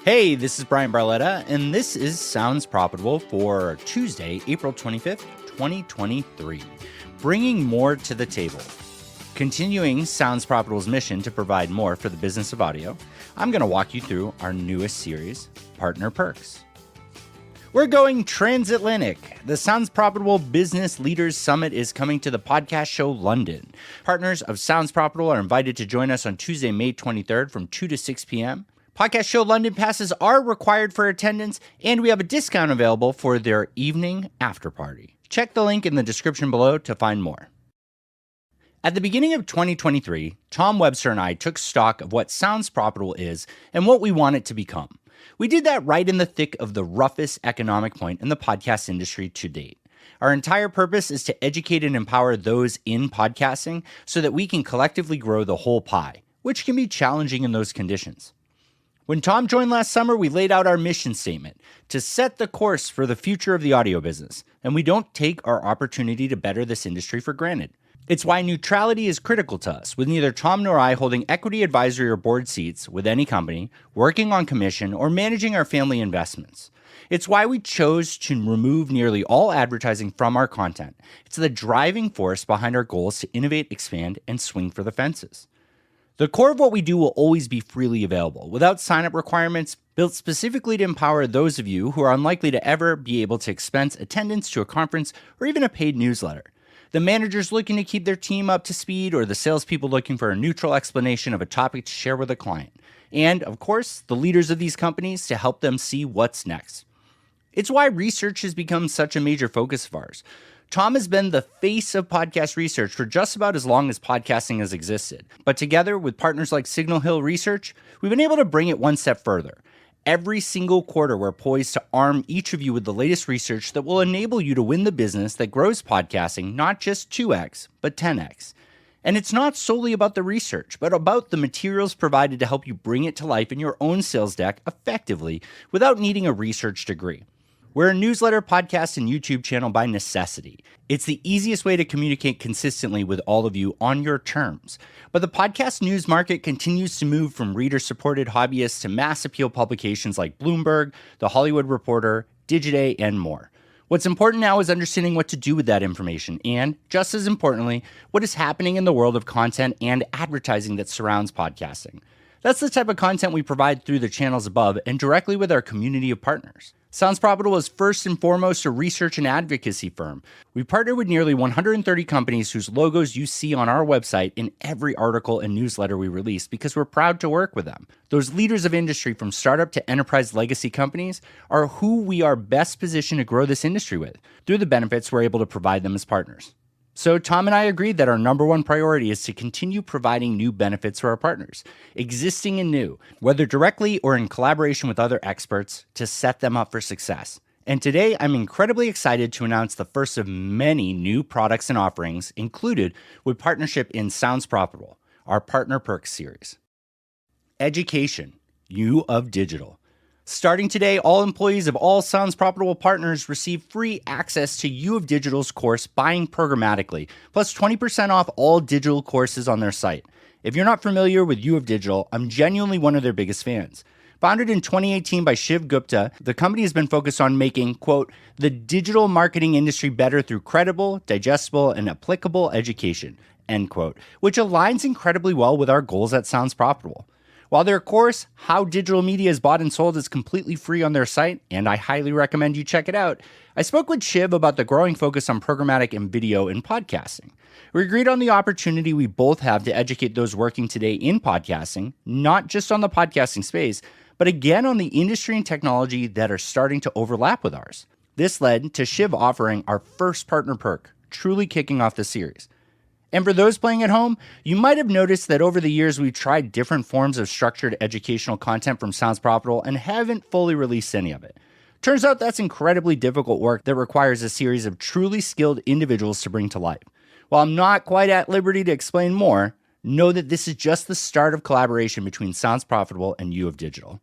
Hey, this is Bryan Barletta, and this is Sounds Profitable for Tuesday, April 25th, 2023. Bringing more to the table. Continuing Sounds Profitable's mission to provide more for the business of audio, I'm going to walk you through our newest series, Partner Perks. We're going transatlantic. The Sounds Profitable Business Leaders Summit is coming to the podcast show London. Partners of Sounds Profitable are invited to join us on Tuesday, May 23rd from 2 to 6 p.m. Podcast Show London passes are required for attendance, and we have a discount available for their evening after party. Check the link in the description below to find more. At the beginning of 2023, Tom Webster and I took stock of what Sounds Profitable is and what we want it to become. We did that right in the thick of the roughest economic point in the podcast industry to date. Our entire purpose is to educate and empower those in podcasting so that we can collectively grow the whole pie, which can be challenging in those conditions. When Tom joined last summer, we laid out our mission statement to set the course for the future of the audio business, and we don't take our opportunity to better this industry for granted. It's why neutrality is critical to us, with neither Tom nor I holding equity advisory or board seats with any company, working on commission, or managing our family investments. It's why we chose to remove nearly all advertising from our content. It's the driving force behind our goals to innovate, expand, and swing for the fences. The core of what we do will always be freely available, without sign-up requirements, built specifically to empower those of you who are unlikely to ever be able to expense attendance to a conference or even a paid newsletter. The managers looking to keep their team up to speed, or the salespeople looking for a neutral explanation of a topic to share with a client. And, of course, the leaders of these companies to help them see what's next. It's why research has become such a major focus of ours. Tom has been the face of podcast research for just about as long as podcasting has existed. But together with partners like Signal Hill Research, we've been able to bring it one step further. Every single quarter, we're poised to arm each of you with the latest research that will enable you to win the business that grows podcasting not just 2x, but 10x. And it's not solely about the research, but about the materials provided to help you bring it to life in your own sales deck effectively without needing a research degree. We're a newsletter, podcast, and YouTube channel by necessity. It's the easiest way to communicate consistently with all of you on your terms. But the podcast news market continues to move from reader-supported hobbyists to mass appeal publications like Bloomberg, The Hollywood Reporter, Digiday, and more. What's important now is understanding what to do with that information and, just as importantly, what is happening in the world of content and advertising that surrounds podcasting. That's the type of content we provide through the channels above and directly with our community of partners. Sounds Profitable is first and foremost a research and advocacy firm. We partner with nearly 130 companies whose logos you see on our website in every article and newsletter we release because we're proud to work with them. Those leaders of industry from startup to enterprise legacy companies are who we are best positioned to grow this industry with through the benefits we're able to provide them as partners. So Tom and I agreed that our number one priority is to continue providing new benefits to our partners, existing and new, whether directly or in collaboration with other experts, to set them up for success. And today, I'm incredibly excited to announce the first of many new products and offerings included with partnership in Sounds Profitable, our Partner Perks series. Education, U of Digital. Starting today, all employees of all Sounds Profitable partners receive free access to U of Digital's course Buying Programmatically, plus 20% off all digital courses on their site. If you're not familiar with U of Digital, I'm genuinely one of their biggest fans. Founded in 2018 by Shiv Gupta, the company has been focused on making, quote, the digital marketing industry better through credible, digestible, and applicable education, end quote, which aligns incredibly well with our goals at Sounds Profitable. While their course, How Digital Media is Bought and Sold, is completely free on their site, and I highly recommend you check it out, I spoke with Shiv about the growing focus on programmatic and video in podcasting. We agreed on the opportunity we both have to educate those working today in podcasting, not just on the podcasting space, but again on the industry and technology that are starting to overlap with ours. This led to Shiv offering our first partner perk, truly kicking off the series. And for those playing at home, you might have noticed that over the years we've tried different forms of structured educational content from Sounds Profitable and haven't fully released any of it. Turns out that's incredibly difficult work that requires a series of truly skilled individuals to bring to life. While I'm not quite at liberty to explain more, know that this is just the start of collaboration between Sounds Profitable and U of Digital.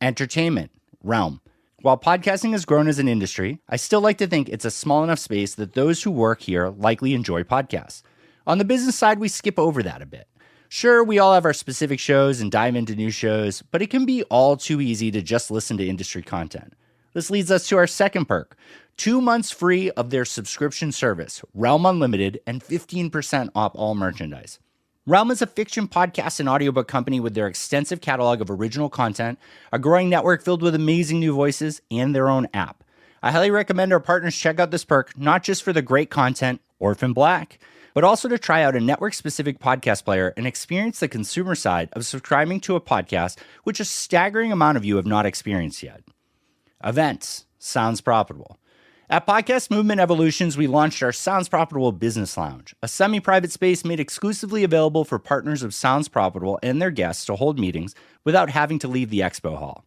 Entertainment, Realm. While podcasting has grown as an industry, I still like to think it's a small enough space that those who work here likely enjoy podcasts. On the business side, we skip over that a bit. Sure, we all have our specific shows and dive into new shows, but it can be all too easy to just listen to industry content. This leads us to our second perk, 2 months free of their subscription service, Realm Unlimited, and 15% off all merchandise. Realm is a fiction podcast and audiobook company with their extensive catalog of original content, a growing network filled with amazing new voices, and their own app. I highly recommend our partners check out this perk, not just for the great content, Orphan Black, but also to try out a network-specific podcast player and experience the consumer side of subscribing to a podcast, which a staggering amount of you have not experienced yet. Events. Sounds Profitable. At Podcast Movement Evolutions, we launched our Sounds Profitable Business Lounge, a semi-private space made exclusively available for partners of Sounds Profitable and their guests to hold meetings without having to leave the expo hall.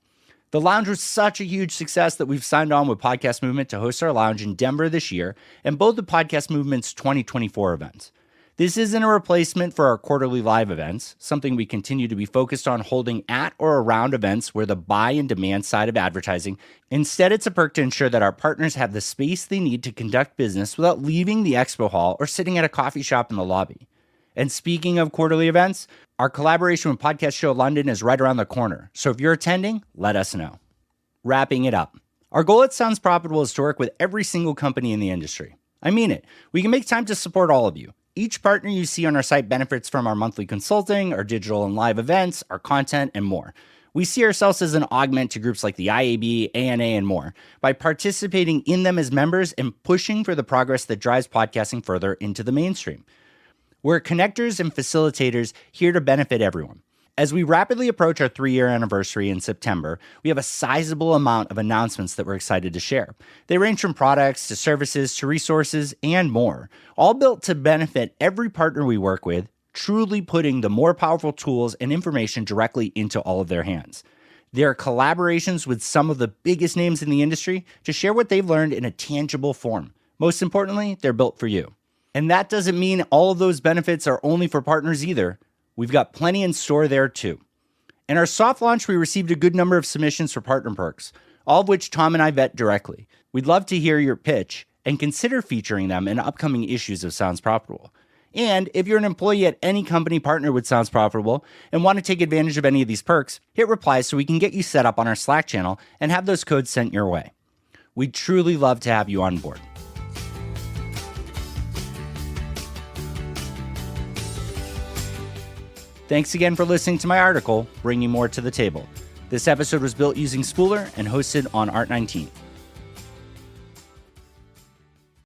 The lounge was such a huge success that we've signed on with Podcast Movement to host our lounge in Denver this year and both the Podcast Movement's 2024 events. This isn't a replacement for our quarterly live events, something we continue to be focused on holding at or around events where the buy and demand side of advertising. Instead, it's a perk to ensure that our partners have the space they need to conduct business without leaving the expo hall or sitting at a coffee shop in the lobby. And speaking of quarterly events, our collaboration with Podcast Show London is right around the corner, so if you're attending, let us know. Wrapping it up. Our goal at Sounds Profitable is to work with every single company in the industry. I mean it. We can make time to support all of you. Each partner you see on our site benefits from our monthly consulting, our digital and live events, our content, and more. We see ourselves as an augment to groups like the IAB, ANA, and more by participating in them as members and pushing for the progress that drives podcasting further into the mainstream. We're connectors and facilitators here to benefit everyone. As we rapidly approach our 3-year anniversary in September, we have a sizable amount of announcements that we're excited to share. They range from products to services to resources and more, all built to benefit every partner we work with, truly putting the more powerful tools and information directly into all of their hands. There are collaborations with some of the biggest names in the industry to share what they've learned in a tangible form. Most importantly, they're built for you. And that doesn't mean all of those benefits are only for partners either. We've got plenty in store there too. In our soft launch, we received a good number of submissions for partner perks, all of which Tom and I vet directly. We'd love to hear your pitch and consider featuring them in upcoming issues of Sounds Profitable. And if you're an employee at any company partnered with Sounds Profitable and want to take advantage of any of these perks, hit reply so we can get you set up on our Slack channel and have those codes sent your way. We'd truly love to have you on board. Thanks again for listening to my article, Bringing More to the Table. This episode was built using Spooler and hosted on ART19.